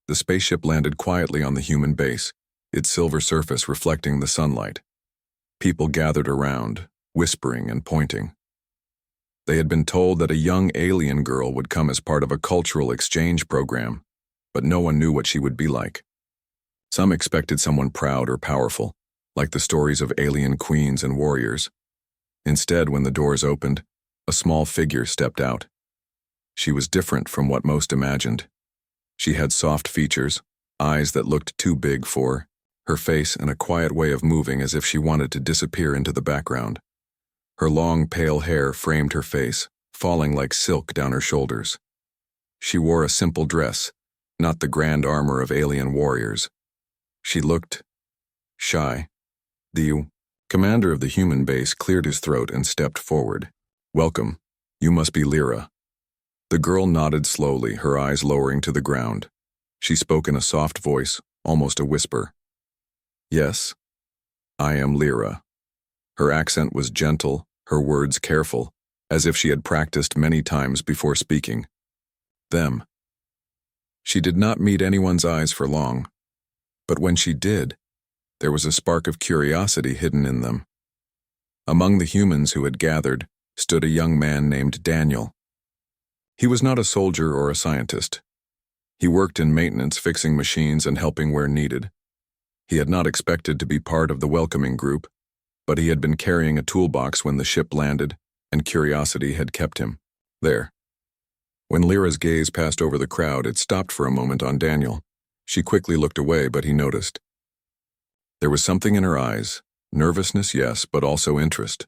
The spaceship landed quietly on the human base, its silver surface reflecting the sunlight. People gathered around, whispering and pointing. They had been told that a young alien girl would come as part of a cultural exchange program, but no one knew what she would be like. Some expected someone proud or powerful, like the stories of alien queens and warriors. Instead, when the doors opened, a small figure stepped out. She was different from what most imagined. She had soft features, eyes that looked too big for her face, and a quiet way of moving as if she wanted to disappear into the background. Her long, pale hair framed her face, falling like silk down her shoulders. She wore a simple dress, not the grand armor of alien warriors. She looked shy. The commander of the human base cleared his throat and stepped forward. "Welcome. You must be Lyra." The girl nodded slowly, her eyes lowering to the ground. She spoke in a soft voice, almost a whisper. "Yes, I am Lyra." Her accent was gentle, her words careful, as if she had practiced many times before speaking. Them. She did not meet anyone's eyes for long, but when she did, there was a spark of curiosity hidden in them. Among the humans who had gathered stood a young man named Daniel. He was not a soldier or a scientist. He worked in maintenance, fixing machines and helping where needed. He had not expected to be part of the welcoming group, but he had been carrying a toolbox when the ship landed, and curiosity had kept him there. When Lyra's gaze passed over the crowd, it stopped for a moment on Daniel. She quickly looked away, but he noticed. There was something in her eyes, nervousness, yes, but also interest.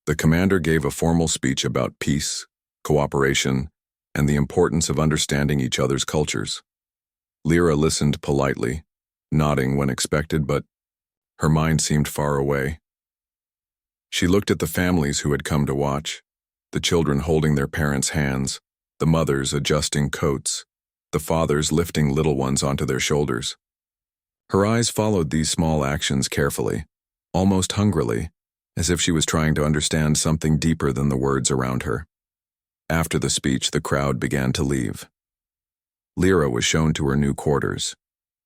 The commander gave a formal speech about peace, cooperation, and the importance of understanding each other's cultures. Lyra listened politely, nodding when expected, but her mind seemed far away. She looked at the families who had come to watch, the children holding their parents' hands, the mothers adjusting coats, the fathers lifting little ones onto their shoulders. Her eyes followed these small actions carefully, almost hungrily, as if she was trying to understand something deeper than the words around her. After the speech, the crowd began to leave. Lyra was shown to her new quarters.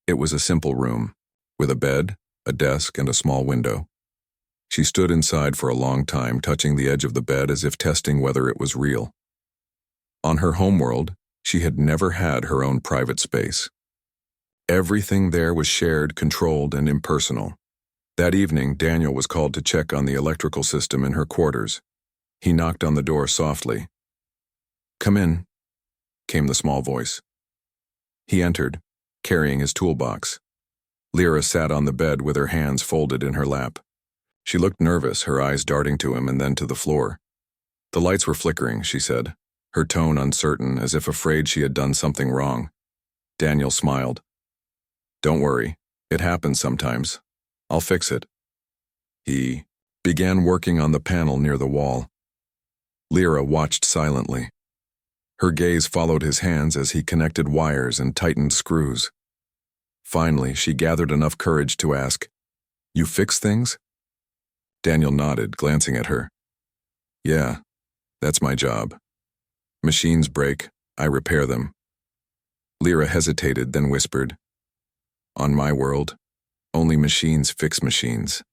It was a simple room, with a bed, a desk, and a small window. She stood inside for a long time, touching the edge of the bed as if testing whether it was real. On her homeworld, she had never had her own private space. Everything there was shared, controlled, and impersonal. That evening, Daniel was called to check on the electrical system in her quarters. He knocked on the door softly. "Come in," came the small voice. He entered, carrying his toolbox. Lyra sat on the bed with her hands folded in her lap. She looked nervous, her eyes darting to him and then to the floor. "The lights were flickering," she said, her tone uncertain, as if afraid she had done something wrong. Daniel smiled. "Don't worry, it happens sometimes. I'll fix it." He began working on the panel near the wall. Lyra watched silently. Her gaze followed his hands as he connected wires and tightened screws. Finally, she gathered enough courage to ask, "You fix things?" Daniel nodded, glancing at her. "Yeah, that's my job. Machines break, I repair them." Lyra hesitated, then whispered, "On my world, only machines fix machines,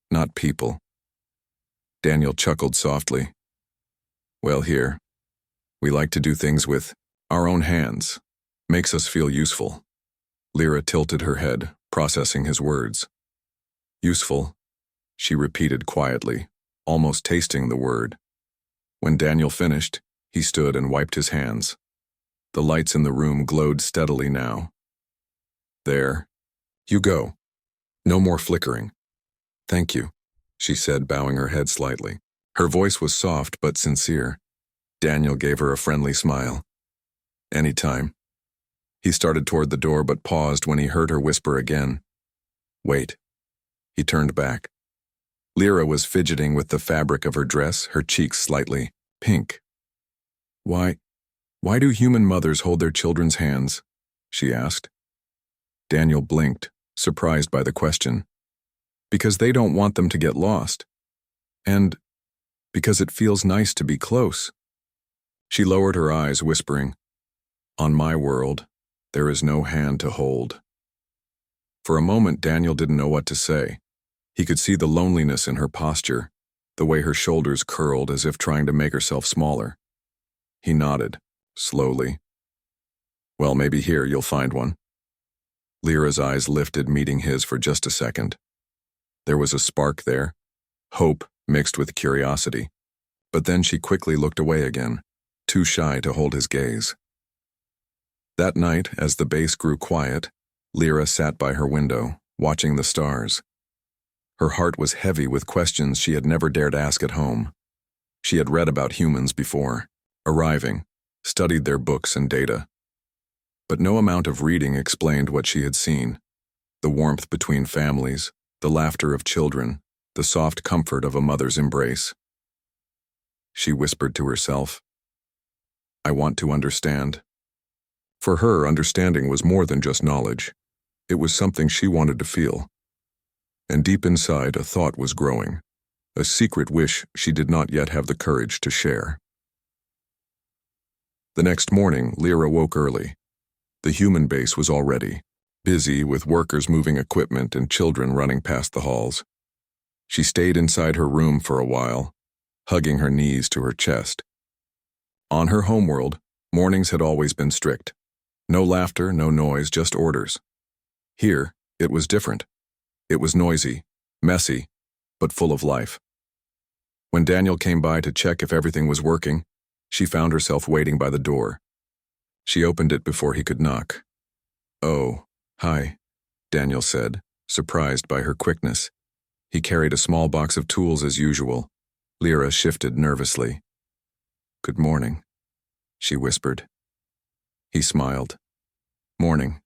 not people." Daniel chuckled softly. "Well, here, we like to do things with our own hands. Makes us feel useful." Lyra tilted her head, processing his words. "Useful," she repeated quietly, almost tasting the word. When Daniel finished, he stood and wiped his hands. The lights in the room glowed steadily now. "There. You go. No more flickering." "Thank you," she said, bowing her head slightly. Her voice was soft but sincere. Daniel gave her a friendly smile. "Anytime." He started toward the door but paused when he heard her whisper again. "Wait." He turned back. Lyra was fidgeting with the fabric of her dress, her cheeks slightly pink. Why do human mothers hold their children's hands?" she asked. Daniel blinked, surprised by the question. "Because they don't want them to get lost. And because it feels nice to be close." She lowered her eyes, whispering, "On my world, There is no hand to hold. For a moment, Daniel didn't know what to say. He could see the loneliness in her posture, the way her shoulders curled as if trying to make herself smaller. He nodded, slowly. Well, maybe here you'll find one. Lyra's eyes lifted, meeting his for just a second. There was a spark there, hope mixed with curiosity. But then she quickly looked away again, too shy to hold his gaze. That night, as the base grew quiet, Lyra sat by her window, watching the stars. Her heart was heavy with questions she had never dared ask at home. She had read about humans before, arriving, studied their books and data. But no amount of reading explained what she had seen: the warmth between families, the laughter of children, the soft comfort of a mother's embrace. She whispered to herself, "I want to understand." For her, understanding was more than just knowledge. It was something she wanted to feel. And deep inside, a thought was growing, a secret wish she did not yet have the courage to share. The next morning, Lyra woke early. The human base was already busy, with workers moving equipment and children running past the halls. She stayed inside her room for a while, hugging her knees to her chest. On her homeworld, mornings had always been strict. No laughter, no noise, just orders. Here, it was different. It was noisy, messy, but full of life. When Daniel came by to check if everything was working, she found herself waiting by the door. She opened it before he could knock. "Oh, hi," Daniel said, surprised by her quickness. He carried a small box of tools as usual. Lyra shifted nervously. "Good morning," she whispered. He smiled. "Morning.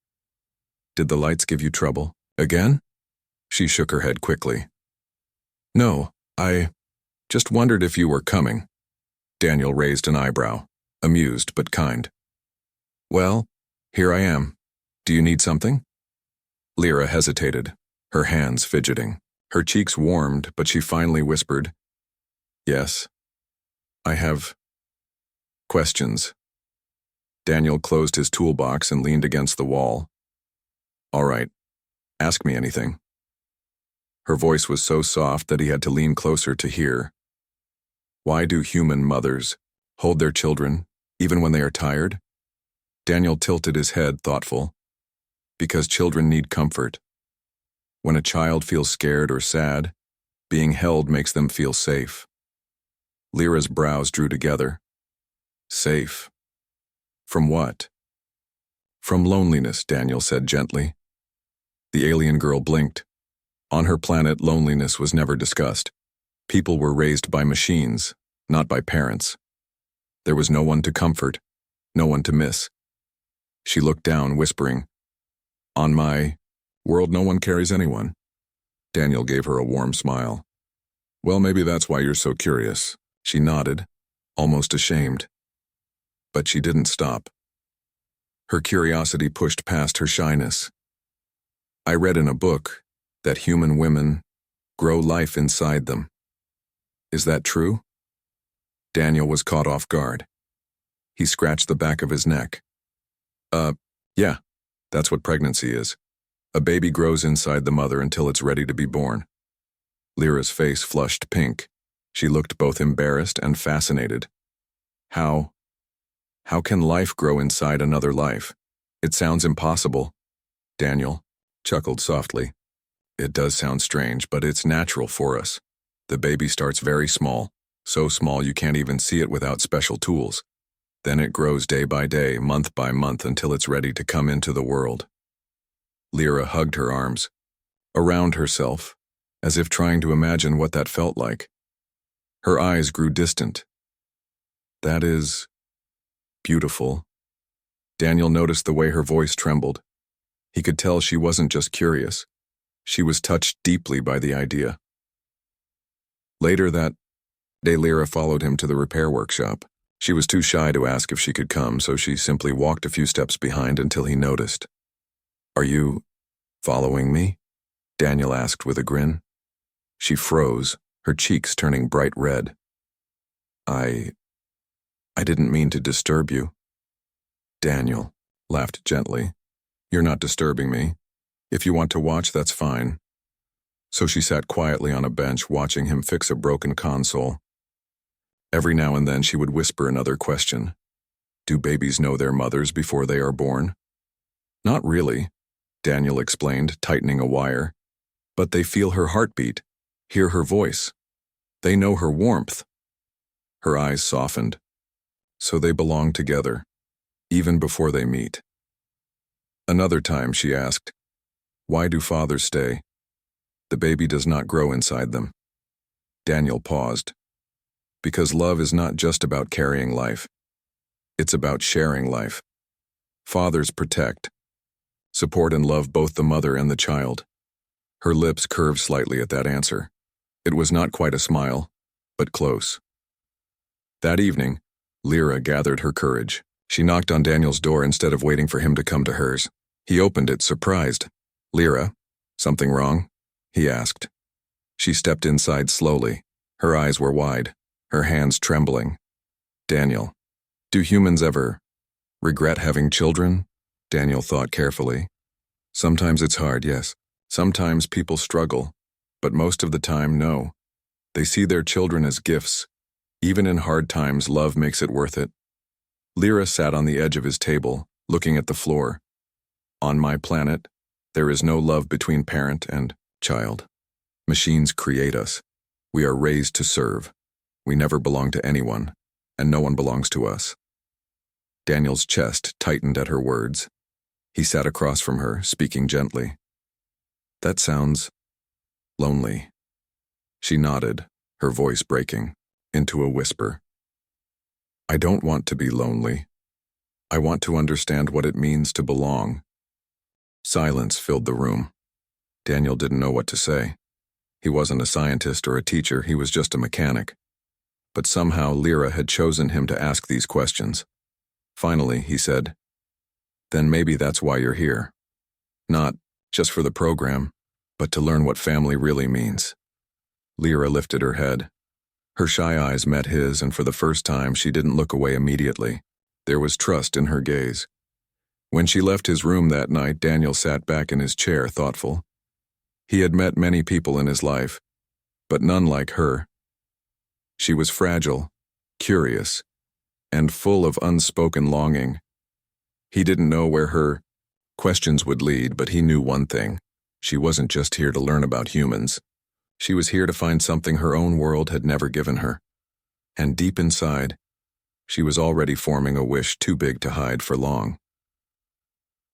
Did the lights give you trouble? Again?" She shook her head quickly. "No, I just wondered if you were coming." Daniel raised an eyebrow, amused but kind. "Well, here I am. Do you need something?" Lyra hesitated, her hands fidgeting. Her cheeks warmed, but she finally whispered, "Yes. I have questions." Daniel closed his toolbox and leaned against the wall. "All right, ask me anything." Her voice was so soft that he had to lean closer to hear. "Why do human mothers hold their children, even when they are tired?" Daniel tilted his head, thoughtful. "Because children need comfort. When a child feels scared or sad, being held makes them feel safe." Lyra's brows drew together. "Safe? From what?" "From loneliness," Daniel said gently. The alien girl blinked. On her planet, loneliness was never discussed. People were raised by machines, not by parents. There was no one to comfort, no one to miss. She looked down, whispering, "On my world, no one carries anyone." Daniel gave her a warm smile. "Well, maybe that's why you're so curious." She nodded, almost ashamed. But she didn't stop. Her curiosity pushed past her shyness. "I read in a book that human women grow life inside them. Is that true?" Daniel was caught off guard. He scratched the back of his neck. Yeah, that's what pregnancy is. A baby grows inside the mother until it's ready to be born." Lyra's face flushed pink. She looked both embarrassed and fascinated. How can life grow inside another life? It sounds impossible." Daniel chuckled softly. "It does sound strange, but it's natural for us. The baby starts very small, so small you can't even see it without special tools. Then it grows day by day, month by month, until it's ready to come into the world." Lyra hugged her arms around herself, as if trying to imagine what that felt like. Her eyes grew distant. "That is beautiful." Daniel noticed the way her voice trembled. He could tell she wasn't just curious. She was touched deeply by the idea. Later that day, Lyra followed him to the repair workshop. She was too shy to ask if she could come, so she simply walked a few steps behind until he noticed. "Are you following me?" Daniel asked with a grin. She froze, her cheeks turning bright red. I didn't mean to disturb you." Daniel laughed gently. You're not disturbing me. If you want to watch, that's fine. So she sat quietly on a bench watching him fix a broken console. Every now and then she would whisper another question. Do babies know their mothers before they are born? Not really, Daniel explained, tightening a wire. But they feel her heartbeat, hear her voice. They know her warmth. Her eyes softened. So they belong together, even before they meet. Another time she asked, why do fathers stay? The baby does not grow inside them. Daniel paused. Because love is not just about carrying life. It's about sharing life. Fathers protect, support and love both the mother and the child. Her lips curved slightly at that answer. It was not quite a smile, but close. That evening, Lyra gathered her courage. She knocked on Daniel's door instead of waiting for him to come to hers. He opened it, surprised. Lyra, something wrong? He asked. She stepped inside slowly. Her eyes were wide, her hands trembling. Daniel, do humans ever regret having children? Daniel thought carefully. Sometimes it's hard, yes. Sometimes people struggle, but most of the time, no. They see their children as gifts. Even in hard times, love makes it worth it. Lyra sat on the edge of his table, looking at the floor. On my planet, there is no love between parent and child. Machines create us. We are raised to serve. We never belong to anyone, and no one belongs to us. Daniel's chest tightened at her words. He sat across from her, speaking gently. That sounds lonely. She nodded, her voice breaking into a whisper. I don't want to be lonely. I want to understand what it means to belong. Silence filled the room. Daniel didn't know what to say. He wasn't a scientist or a teacher, he was just a mechanic. But somehow Lyra had chosen him to ask these questions. Finally, he said, Then maybe that's why you're here. Not just for the program, but to learn what family really means. Lyra lifted her head. Her shy eyes met his, and for the first time she didn't look away immediately. There was trust in her gaze. When she left his room that night, Daniel sat back in his chair, thoughtful. He had met many people in his life, but none like her. She was fragile, curious, and full of unspoken longing. He didn't know where her questions would lead, but he knew one thing. She wasn't just here to learn about humans. She was here to find something her own world had never given her. And deep inside, she was already forming a wish too big to hide for long.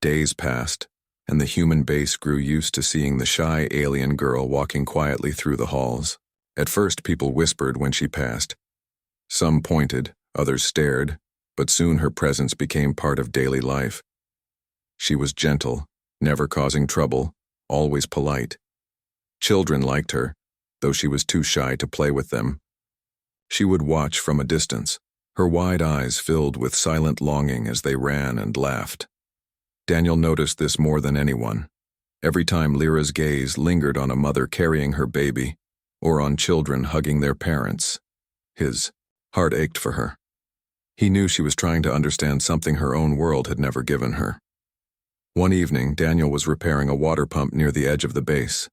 Days passed, and the human base grew used to seeing the shy alien girl walking quietly through the halls. At first, people whispered when she passed. Some pointed, others stared, but soon her presence became part of daily life. She was gentle, never causing trouble, always polite. Children liked her, though she was too shy to play with them. She would watch from a distance, her wide eyes filled with silent longing as they ran and laughed. Daniel noticed this more than anyone. Every time Lyra's gaze lingered on a mother carrying her baby, or on children hugging their parents, his heart ached for her. He knew she was trying to understand something her own world had never given her. One evening, Daniel was repairing a water pump near the edge of the base.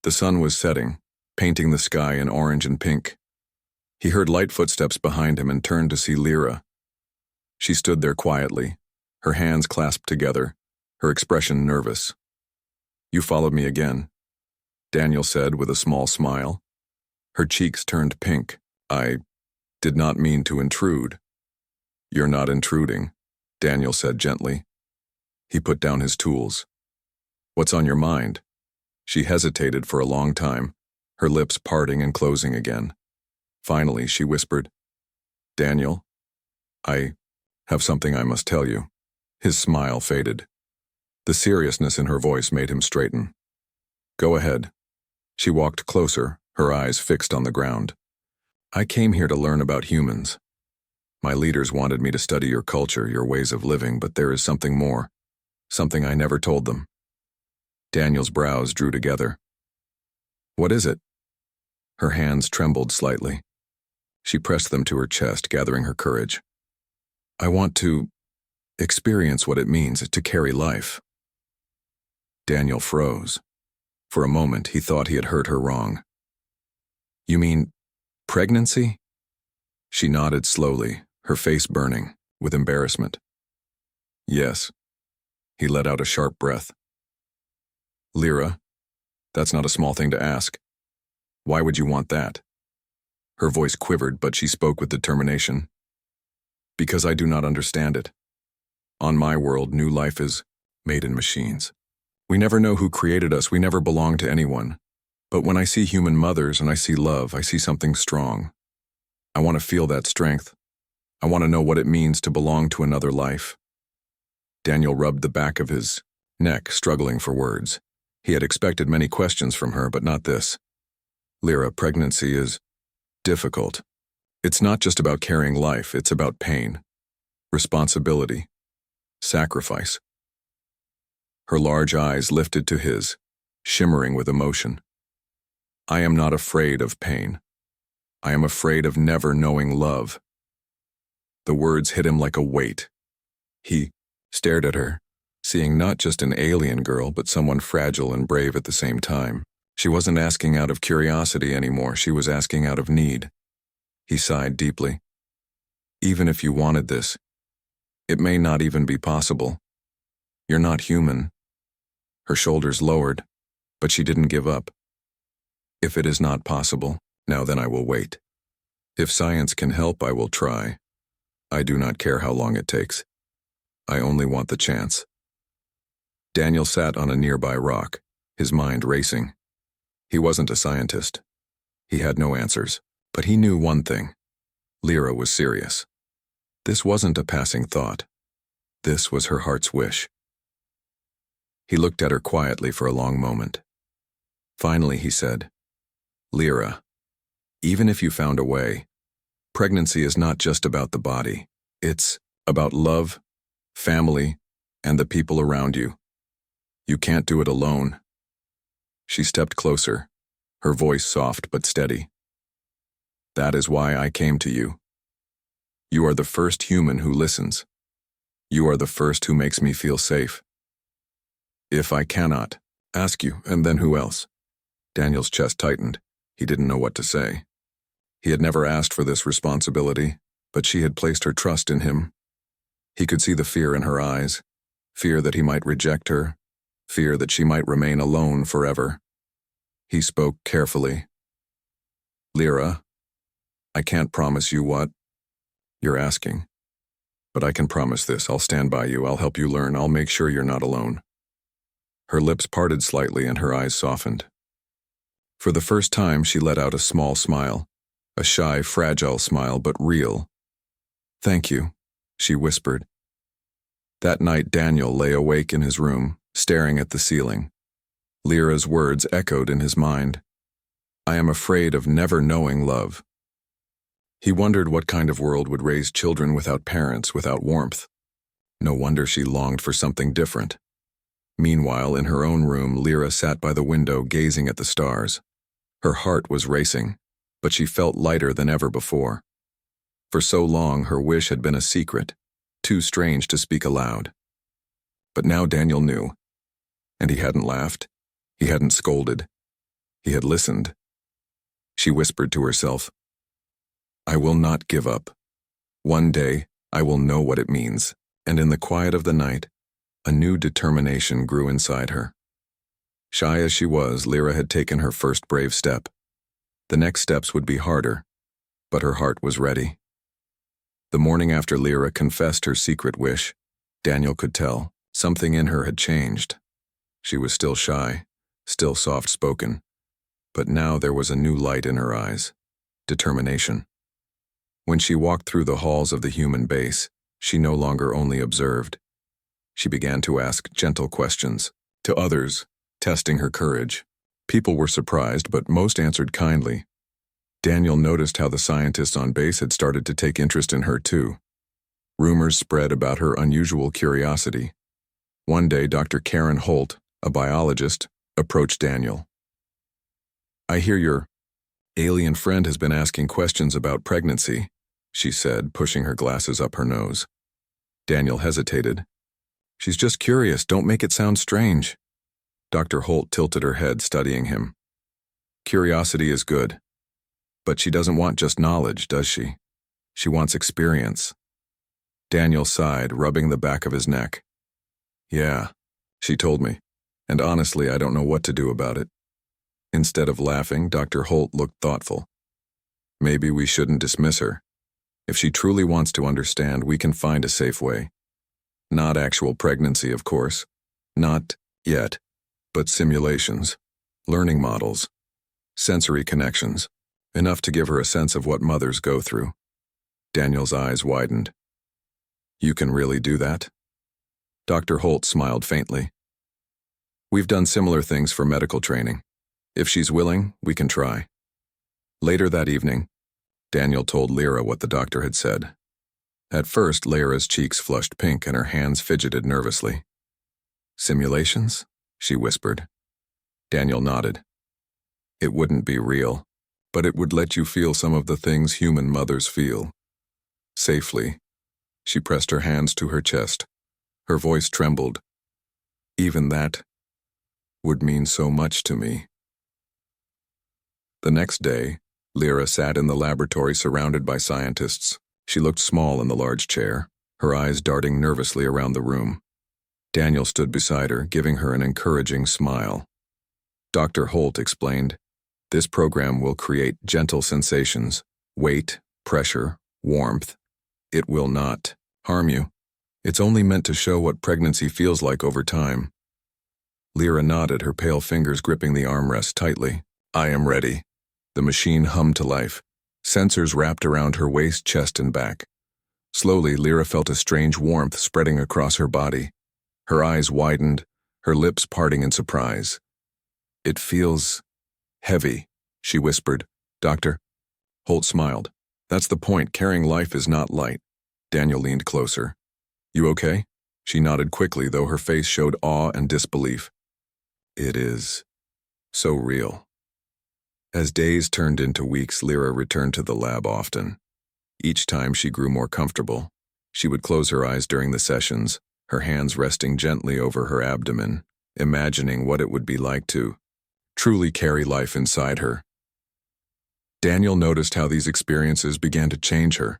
The sun was setting, painting the sky in orange and pink. He heard light footsteps behind him and turned to see Lyra. She stood there quietly, her hands clasped together, her expression nervous. You followed me again, Daniel said with a small smile. Her cheeks turned pink. I did not mean to intrude. You're not intruding, Daniel said gently. He put down his tools. What's on your mind? She hesitated for a long time, her lips parting and closing again. Finally, she whispered, Daniel, I have something I must tell you. His smile faded. The seriousness in her voice made him straighten. Go ahead. She walked closer, her eyes fixed on the ground. I came here to learn about humans. My leaders wanted me to study your culture, your ways of living, but there is something more. Something I never told them. Daniel's brows drew together. What is it? Her hands trembled slightly. She pressed them to her chest, gathering her courage. I want to experience what it means to carry life. Daniel froze. For a moment, he thought he had heard her wrong. You mean pregnancy? She nodded slowly, her face burning with embarrassment. Yes. He let out a sharp breath. Lyra, that's not a small thing to ask. Why would you want that? Her voice quivered, but she spoke with determination. Because I do not understand it. On my world, new life is made in machines. We never know who created us, we never belong to anyone. But when I see human mothers and I see love, I see something strong. I want to feel that strength. I want to know what it means to belong to another life. Daniel rubbed the back of his neck, struggling for words. He had expected many questions from her, but not this. Lyra, pregnancy is difficult. It's not just about carrying life, it's about pain, responsibility, sacrifice. Her large eyes lifted to his, shimmering with emotion. I am not afraid of pain. I am afraid of never knowing love. The words hit him like a weight. He stared at her, seeing not just an alien girl, but someone fragile and brave at the same time. She wasn't asking out of curiosity anymore, she was asking out of need. He sighed deeply. Even if you wanted this, it may not even be possible. You're not human. Her shoulders lowered, but she didn't give up. If it is not possible, now then I will wait. If science can help, I will try. I do not care how long it takes. I only want the chance. Daniel sat on a nearby rock, his mind racing. He wasn't a scientist. He had no answers, but he knew one thing. Lyra was serious. This wasn't a passing thought. This was her heart's wish. He looked at her quietly for a long moment. Finally, he said, Lyra, even if you found a way, pregnancy is not just about the body. It's about love, family, and the people around you. You can't do it alone. She stepped closer, her voice soft but steady. That is why I came to you. You are the first human who listens. You are the first who makes me feel safe. If I cannot, ask you, and then who else? Daniel's chest tightened. He didn't know what to say. He had never asked for this responsibility, but she had placed her trust in him. He could see the fear in her eyes, fear that he might reject her, fear that she might remain alone forever. He spoke carefully. Lyra, I can't promise you what you're asking, but I can promise this. I'll stand by you, I'll help you learn, I'll make sure you're not alone. Her lips parted slightly and her eyes softened. For the first time, she let out a small smile, a shy, fragile smile, but real. Thank you, she whispered. That night, Daniel lay awake in his room, staring at the ceiling. Lyra's words echoed in his mind. I am afraid of never knowing love. He wondered what kind of world would raise children without parents, without warmth. No wonder she longed for something different. Meanwhile, in her own room, Lyra sat by the window gazing at the stars. Her heart was racing, but she felt lighter than ever before. For so long, her wish had been a secret, too strange to speak aloud. But now Daniel knew, and he hadn't laughed, he hadn't scolded, he had listened. She whispered to herself, I will not give up. One day, I will know what it means, and in the quiet of the night, a new determination grew inside her. Shy as she was, Lyra had taken her first brave step. The next steps would be harder, but her heart was ready. The morning after Lyra confessed her secret wish, Daniel could tell something in her had changed. She was still shy, still soft-spoken, but now there was a new light in her eyes, determination. When she walked through the halls of the human base, she no longer only observed. She began to ask gentle questions, to others, testing her courage. People were surprised, but most answered kindly. Daniel noticed how the scientists on base had started to take interest in her too. Rumors spread about her unusual curiosity. One day, Dr. Karen Holt, a biologist, approached Daniel. I hear your alien friend has been asking questions about pregnancy, she said, pushing her glasses up her nose. Daniel hesitated. She's just curious, don't make it sound strange. Dr. Holt tilted her head, studying him. Curiosity is good. But she doesn't want just knowledge, does she? She wants experience. Daniel sighed, rubbing the back of his neck. Yeah, she told me, and honestly, I don't know what to do about it. Instead of laughing, Dr. Holt looked thoughtful. Maybe we shouldn't dismiss her. If she truly wants to understand, we can find a safe way. Not actual pregnancy, of course. Not yet. But simulations, learning models, sensory connections, enough to give her a sense of what mothers go through. Daniel's eyes widened. You can really do that? Dr. Holt smiled faintly. We've done similar things for medical training. If she's willing, we can try. Later that evening, Daniel told Lyra what the doctor had said. At first, Lyra's cheeks flushed pink and her hands fidgeted nervously. Simulations? She whispered. Daniel nodded. It wouldn't be real, but it would let you feel some of the things human mothers feel. Safely. She pressed her hands to her chest. Her voice trembled. Even that would mean so much to me. The next day, Lyra sat in the laboratory surrounded by scientists. She looked small in the large chair, her eyes darting nervously around the room. Daniel stood beside her, giving her an encouraging smile. Dr. Holt explained, this program will create gentle sensations, weight, pressure, warmth. It will not harm you. It's only meant to show what pregnancy feels like over time. Lyra nodded, her pale fingers gripping the armrest tightly. I am ready. The machine hummed to life. Sensors wrapped around her waist, chest, and back. Slowly, Lyra felt a strange warmth spreading across her body. Her eyes widened, her lips parting in surprise. It feels heavy, she whispered. Doctor? Holt smiled. That's the point. Carrying life is not light. Daniel leaned closer. You okay? She nodded quickly, though her face showed awe and disbelief. It is so real. As days turned into weeks, Lyra returned to the lab often. Each time she grew more comfortable. She would close her eyes during the sessions, her hands resting gently over her abdomen, imagining what it would be like to truly carry life inside her. Daniel noticed how these experiences began to change her.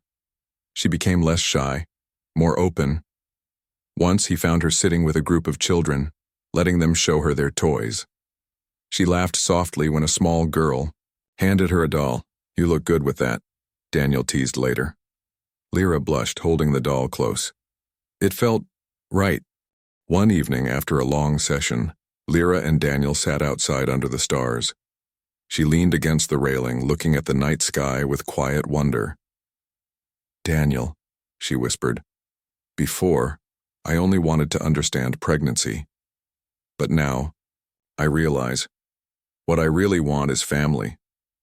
She became less shy, more open. Once he found her sitting with a group of children, letting them show her their toys. She laughed softly when a small girl handed her a doll. You look good with that, Daniel teased later. Lyra blushed, holding the doll close. It felt right. One evening after a long session, Lyra and Daniel sat outside under the stars. She leaned against the railing, looking at the night sky with quiet wonder. Daniel, she whispered, before, I only wanted to understand pregnancy. But now, I realize, what I really want is family.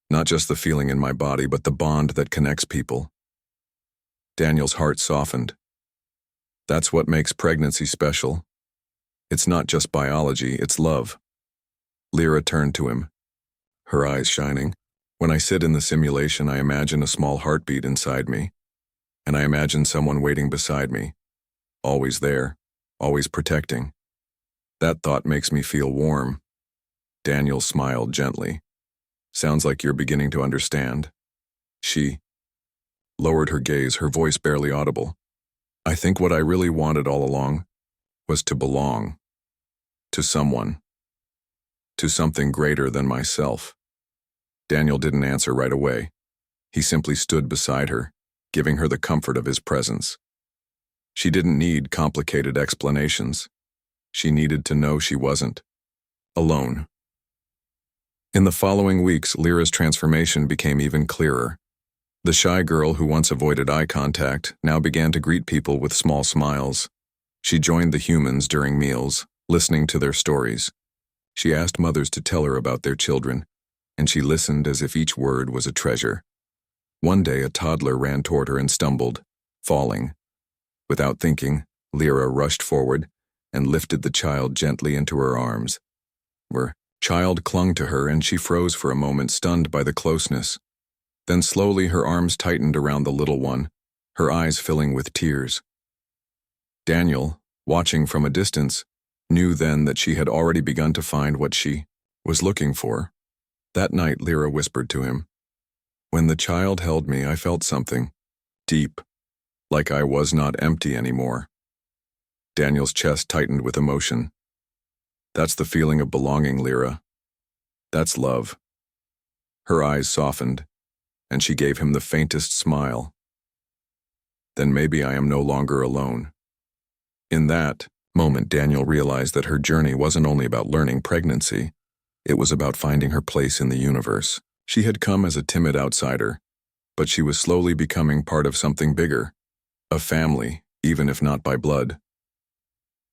Not just the feeling in my body, but the bond that connects people. Daniel's heart softened. That's what makes pregnancy special. It's not just biology, it's love. Lyra turned to him, her eyes shining. When I sit in the simulation, I imagine a small heartbeat inside me. And I imagine someone waiting beside me, always there, always protecting. That thought makes me feel warm. Daniel smiled gently. Sounds like you're beginning to understand. She lowered her gaze, her voice barely audible. I think what I really wanted all along was to belong. To someone. To something greater than myself. Daniel didn't answer right away. He simply stood beside her, giving her the comfort of his presence. She didn't need complicated explanations. She needed to know she wasn't alone. In the following weeks, Lyra's transformation became even clearer. The shy girl who once avoided eye contact now began to greet people with small smiles. She joined the humans during meals, listening to their stories. She asked mothers to tell her about their children, and she listened as if each word was a treasure. One day, a toddler ran toward her and stumbled, falling. Without thinking, Lyra rushed forward and lifted the child gently into her arms. Her child clung to her, and she froze for a moment, stunned by the closeness. Then slowly her arms tightened around the little one, her eyes filling with tears. Daniel, watching from a distance, knew then that she had already begun to find what she was looking for. That night, Lyra whispered to him, "When the child held me, I felt something deep, like I was not empty anymore." Daniel's chest tightened with emotion. "That's the feeling of belonging, Lyra. That's love." Her eyes softened, and she gave him the faintest smile. "Then maybe I am no longer alone." In that moment, Daniel realized that her journey wasn't only about learning pregnancy, it was about finding her place in the universe. She had come as a timid outsider, but she was slowly becoming part of something bigger, a family, even if not by blood.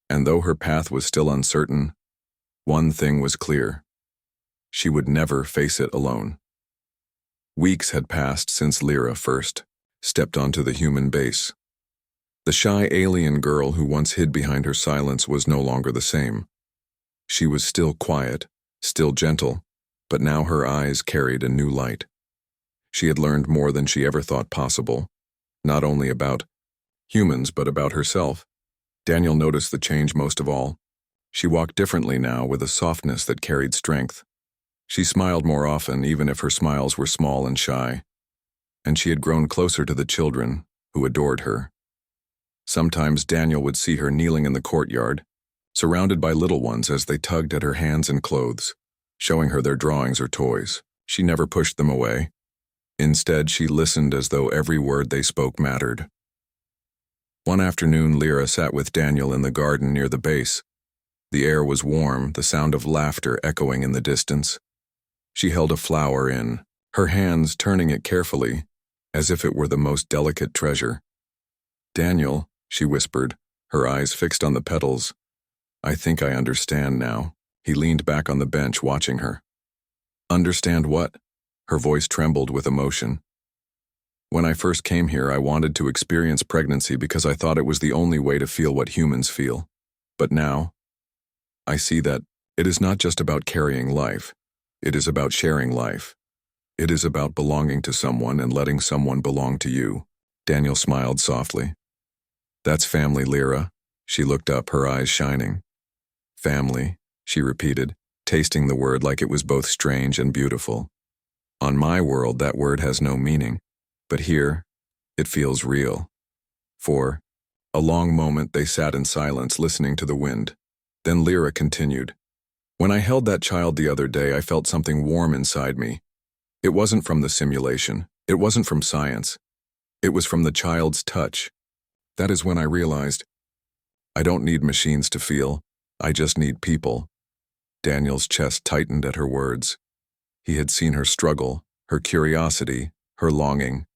And though her path was still uncertain, one thing was clear: she would never face it alone. Weeks had passed since Lyra first stepped onto the human base. The shy alien girl who once hid behind her silence was no longer the same. She was still quiet, still gentle, but now her eyes carried a new light. She had learned more than she ever thought possible, not only about humans but about herself. Daniel noticed the change most of all. She walked differently now, with a softness that carried strength. She smiled more often, even if her smiles were small and shy. And she had grown closer to the children, who adored her. Sometimes Daniel would see her kneeling in the courtyard, surrounded by little ones as they tugged at her hands and clothes, showing her their drawings or toys. She never pushed them away. Instead, she listened as though every word they spoke mattered. One afternoon, Lyra sat with Daniel in the garden near the base. The air was warm, the sound of laughter echoing in the distance. She held a flower in her hands, turning it carefully, as if it were the most delicate treasure. "Daniel," she whispered, her eyes fixed on the petals, "I think I understand now." He leaned back on the bench, watching her. "Understand what?" Her voice trembled with emotion. "When I first came here, I wanted to experience pregnancy because I thought it was the only way to feel what humans feel. But now, I see that it is not just about carrying life. It is about sharing life. It is about belonging to someone and letting someone belong to you." Daniel smiled softly. "That's family, Lyra." She looked up, her eyes shining. "Family," she repeated, tasting the word like it was both strange and beautiful. "On my world, that word has no meaning. But here, it feels real." For a long moment they sat in silence, listening to the wind. Then Lyra continued, "When I held that child the other day, I felt something warm inside me. It wasn't from the simulation. It wasn't from science. It was from the child's touch. That is when I realized, I don't need machines to feel. I just need people." Daniel's chest tightened at her words. He had seen her struggle, her curiosity, her longing.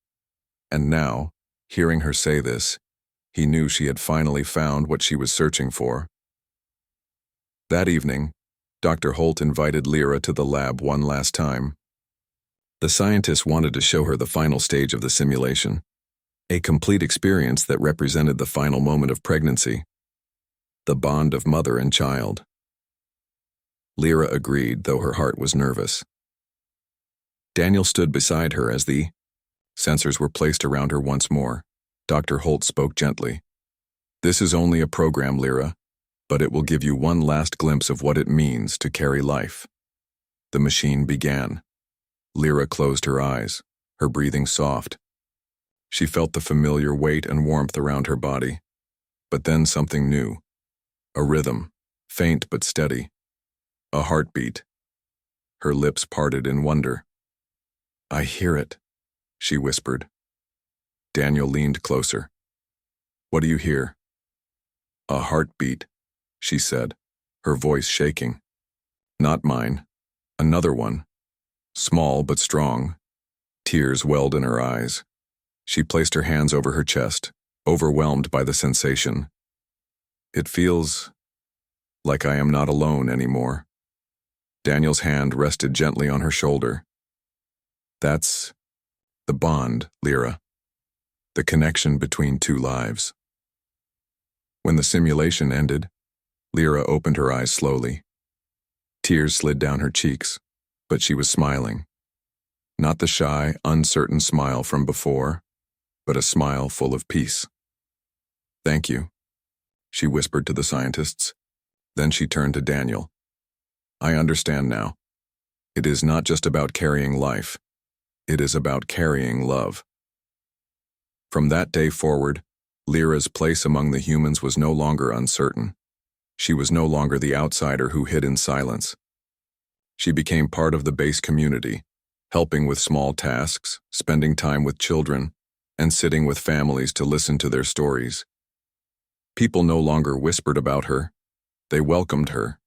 And now, hearing her say this, he knew she had finally found what she was searching for. That evening, Dr. Holt invited Lyra to the lab one last time. The scientist wanted to show her the final stage of the simulation, a complete experience that represented the final moment of pregnancy, the bond of mother and child. Lyra agreed, though her heart was nervous. Daniel stood beside her as the sensors were placed around her once more. Dr. Holt spoke gently. "This is only a program, Lyra, but it will give you one last glimpse of what it means to carry life." The machine began. Lyra closed her eyes, her breathing soft. She felt the familiar weight and warmth around her body. But then something new. A rhythm, faint but steady. A heartbeat. Her lips parted in wonder. "I hear it," she whispered. Daniel leaned closer. "What do you hear?" "A heartbeat," she said, her voice shaking. "Not mine. Another one. Small but strong." Tears welled in her eyes. She placed her hands over her chest, overwhelmed by the sensation. "It feels like I am not alone anymore." Daniel's hand rested gently on her shoulder. "That's the bond, Lyra. The connection between two lives." When the simulation ended, Lyra opened her eyes slowly. Tears slid down her cheeks, but she was smiling. Not the shy, uncertain smile from before, but a smile full of peace. "Thank you," she whispered to the scientists. Then she turned to Daniel. I understand now. It is not just about carrying life. It is about carrying love. From that day forward, Lyra's place among the humans was no longer uncertain. She was no longer the outsider who hid in silence. She became part of the base community, helping with small tasks, spending time with children, and sitting with families to listen to their stories. People no longer whispered about her. They welcomed her,